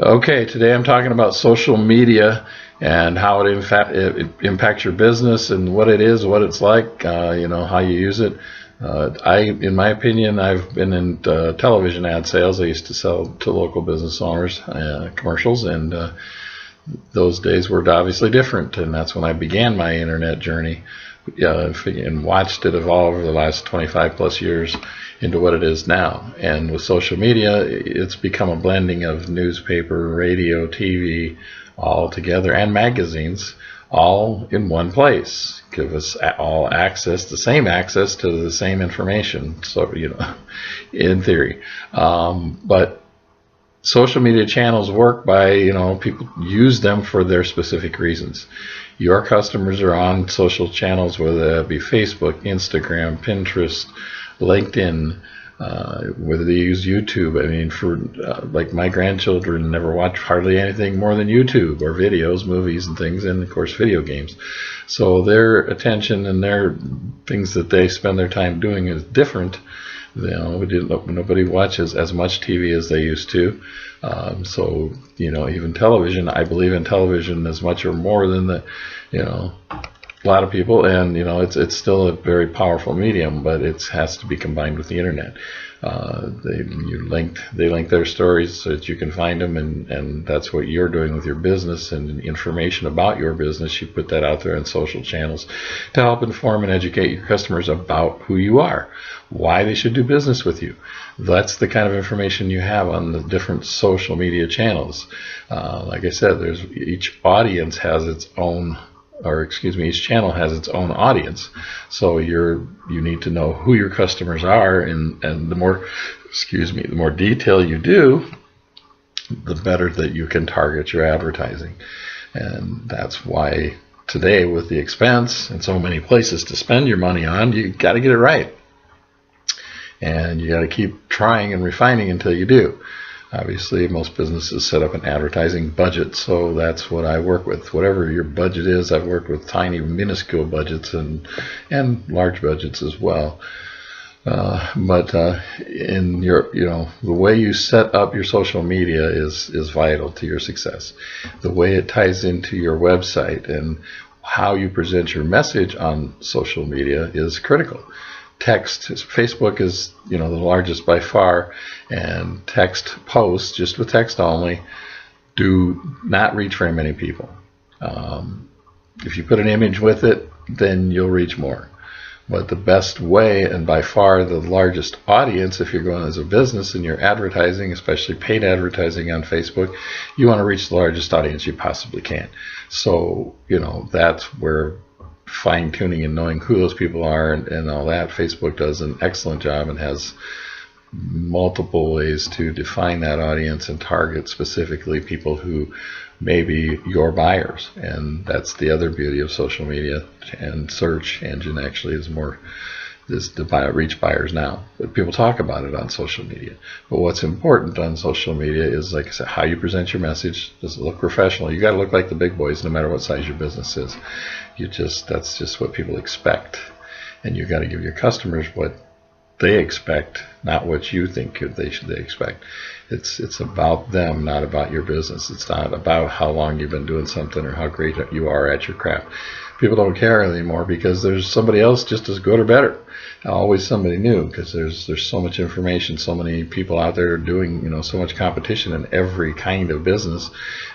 Okay, today I'm talking about social media and how it impacts your business and what it is, what it's like, how you use it. In my opinion, I've been in television ad sales. I used to sell to local business owners commercials, and those days were obviously different, and that's when I began my internet journey, and watched it evolve over the last 25 plus years into what it is now. And with social media, it's become a blending of newspaper, radio, TV, all together, and magazines, all in one place. Give us all the same access to the same information. So, in theory. But social media channels work by, people use them for their specific reasons. Your customers are on social channels, whether that be Facebook, Instagram, Pinterest, LinkedIn, whether they use YouTube. I mean, for like my grandchildren never watch hardly anything more than YouTube or videos, movies and things, and of course video games. So their attention and their things that they spend their time doing is different. Nobody watches as much TV as they used to. So even television, I believe in television as much or more than a lot of people, and it's still a very powerful medium, but it has to be combined with the internet. They link their stories so that you can find them, and that's what you're doing with your business and information about your business. You put that out there in social channels to help inform and educate your customers about who you are, why they should do business with you. That's the kind of information you have on the different social media channels. Like I said, each audience has its own, each channel has its own audience. So you need to know who your customers are, and the more detail you do, the better that you can target your advertising. And that's why today, with the expense and so many places to spend your money on, you got to get it right. And you got to keep trying and refining until you do. Obviously, most businesses set up an advertising budget, so that's what I work with. Whatever your budget is, I've worked with tiny, minuscule budgets and large budgets as well. But in the way you set up your social media is vital to your success. The way it ties into your website and how you present your message on social media is critical. Text, Facebook is the largest by far, and text posts, just with text only, do not reach very many people. If you put an image with it, then you'll reach more. But the best way, and by far the largest audience, if you're going as a business and you're advertising, especially paid advertising on Facebook, you want to reach the largest audience you possibly can. So that's where fine-tuning and knowing who those people are and all that. Facebook does an excellent job and has multiple ways to define that audience and target specifically people who may be your buyers. And that's the other beauty of social media, and search engine actually is to reach buyers now. But people talk about it on social media. But what's important on social media is, like I said, how you present your message. Does it look professional? You got to look like the big boys no matter what size your business is. That's just what people expect. And you got to give your customers what they expect, not what you think they expect. It's about them, not about your business. It's not about how long you've been doing something or how great you are at your craft. People don't care anymore because there's somebody else just as good or better. Always somebody new, because there's so much information, so many people out there doing so much competition in every kind of business,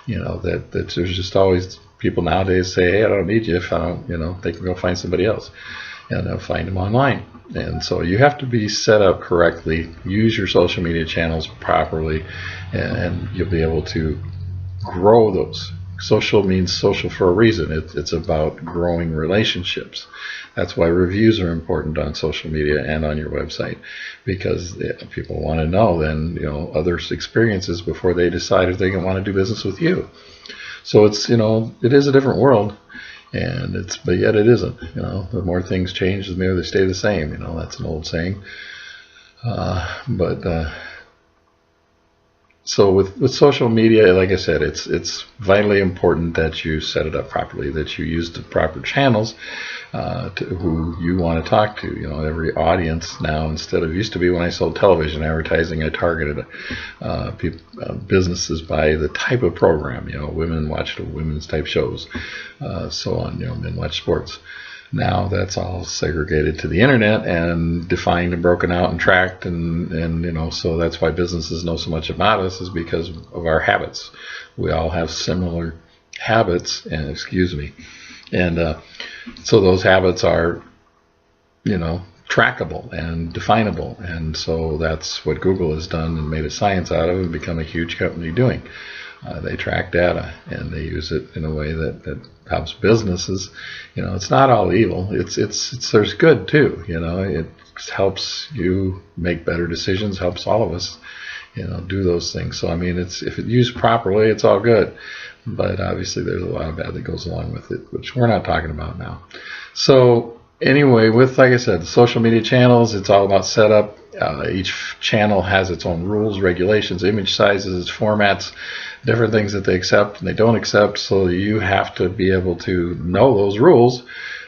that there's just always people nowadays say, hey, I don't need you. If I don't, they can go find somebody else, and they'll find them online. And so you have to be set up correctly, use your social media channels properly, and you'll be able to grow those. Social means social for a reason. It's about growing relationships. That's why reviews are important on social media and on your website, because people want to know then others' experiences before they decide if they can want to do business with you. So it's it is a different world, but yet it isn't. The more things change, the more they stay the same. That's an old saying. But so with social media, like I said, it's vitally important that you set it up properly, that you use the proper channels to who you want to talk to. You know, every audience now, instead of, used to be when I sold television advertising, I targeted businesses by the type of program. You know, women watched women's type shows, so on. You know, men watch sports. Now that's all segregated to the internet and defined and broken out and tracked, and you know, so that's why businesses know so much about us, is because of our habits. We all have similar habits, and so those habits are, you know, trackable and definable, and so that's what Google has done and made a science out of and become a huge company doing. They track data and they use it in a way that helps businesses. You know, it's not all evil. It's there's good too. You know, it helps you make better decisions. Helps all of us, you know, do those things. So I mean, if it's used properly, it's all good. But obviously, there's a lot of bad that goes along with it, which we're not talking about now. So anyway, with, like I said, the social media channels, it's all about setup. Each channel has its own rules, regulations, image sizes, formats, different things that they accept and they don't accept, so you have to be able to know those rules.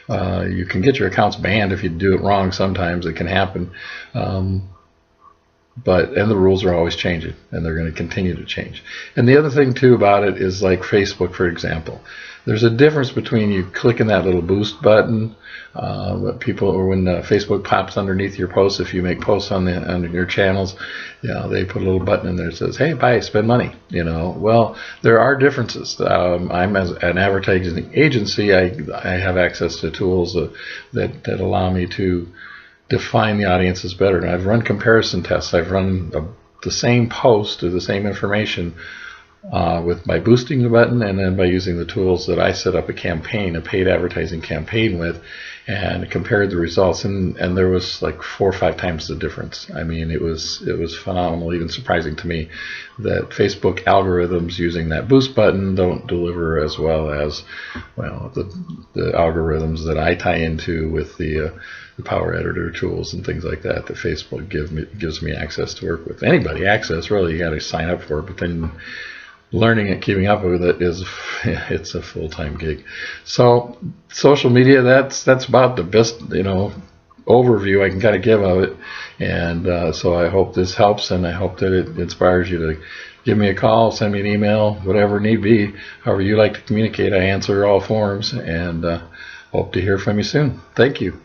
You can get your accounts banned if you do it wrong. Sometimes it can happen, and the rules are always changing, and they're going to continue to change. And the other thing too about it is, like Facebook, for example, there's a difference between you clicking that little boost button, when Facebook pops underneath your posts. If you make posts on your channels, you know, they put a little button in there that says, "Hey, buy, spend money." You know, well, there are differences. I'm, as an advertising agency, I have access to tools that allow me to define the audiences better. And I've run comparison tests. I've run the same post or the same information by boosting the button, and then by using the tools that I set up a paid advertising campaign with, and compared the results, and there was like 4 or 5 times the difference. I mean, it was phenomenal, even surprising to me that Facebook algorithms using that boost button don't deliver as well as, well, the algorithms that I tie into with the Power Editor tools and things like that Facebook gives me access to work with. Anybody access, really, you got to sign up for it, but then learning it, keeping up with it, it's a full-time gig. So social media, that's about the best, you know, overview I can kind of give of it. And so I hope this helps, and I hope that it inspires you to give me a call, send me an email, whatever need be, however you like to communicate. I answer all forms, and hope to hear from you soon. Thank you.